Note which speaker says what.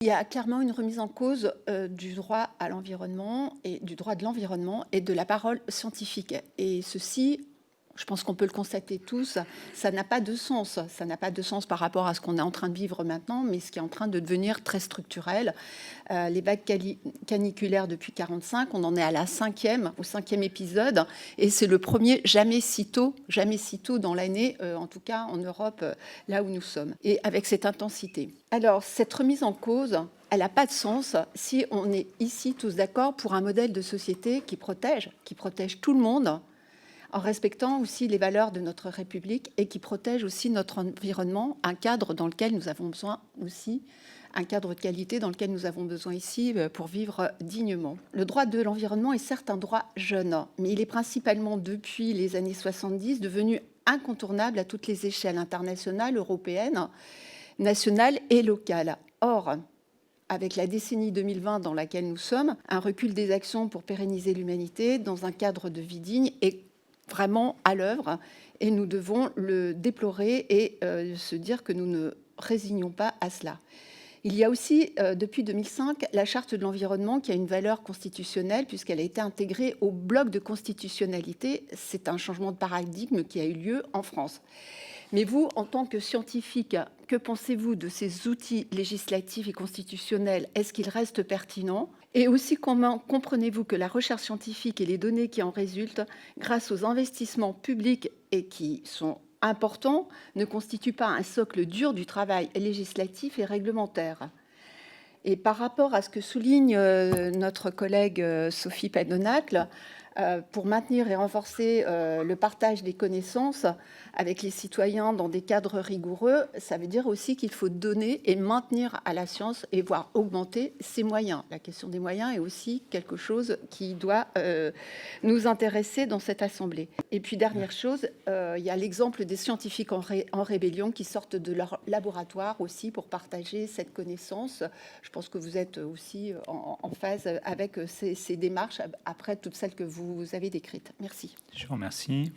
Speaker 1: Il y a clairement une remise en cause du droit à l'environnement et du droit de l'environnement et de la parole scientifique. Et ceci, je pense qu'on peut le constater tous, ça n'a pas de sens. Ça n'a pas de sens par rapport à ce qu'on est en train de vivre maintenant, mais ce qui est en train de devenir très structurel. Les vagues caniculaires depuis 1945, on en est à au cinquième épisode, et c'est le premier jamais si tôt dans l'année, en tout cas en Europe, là où nous sommes, et avec cette intensité. Alors, cette remise en cause, elle n'a pas de sens si on est ici tous d'accord pour un modèle de société qui protège tout le monde, en respectant aussi les valeurs de notre République et qui protège aussi notre environnement, un cadre dans lequel nous avons besoin aussi, un cadre de qualité dans lequel nous avons besoin ici pour vivre dignement. Le droit de l'environnement est certes un droit jeune, mais il est principalement depuis les années 70 devenu incontournable à toutes les échelles internationales, européennes, nationales et locales. Or, avec la décennie 2020 dans laquelle nous sommes, un recul des actions pour pérenniser l'humanité dans un cadre de vie digne est vraiment à l'œuvre et nous devons le déplorer et se dire que nous ne résignons pas à cela. Il y a aussi, depuis 2005, la Charte de l'environnement qui a une valeur constitutionnelle puisqu'elle a été intégrée au bloc de constitutionnalité. C'est un changement de paradigme qui a eu lieu en France. Mais vous, en tant que scientifique, que pensez-vous de ces outils législatifs et constitutionnels? Est-ce qu'ils restent pertinents? Et aussi, comment comprenez-vous que la recherche scientifique et les données qui en résultent, grâce aux investissements publics et qui sont importants, ne constituent pas un socle dur du travail législatif et réglementaire? Et par rapport à ce que souligne notre collègue Sophie Padonacle, pour maintenir et renforcer le partage des connaissances avec les citoyens dans des cadres rigoureux, ça veut dire aussi qu'il faut donner et maintenir à la science et voire augmenter ses moyens. La question des moyens est aussi quelque chose qui doit nous intéresser dans cette assemblée. Et puis dernière chose, il y a l'exemple des scientifiques en rébellion qui sortent de leur laboratoire aussi pour partager cette connaissance. Je pense que vous êtes aussi en phase avec ces démarches après toutes celles que vous avez décrites. Merci.
Speaker 2: Je vous remercie.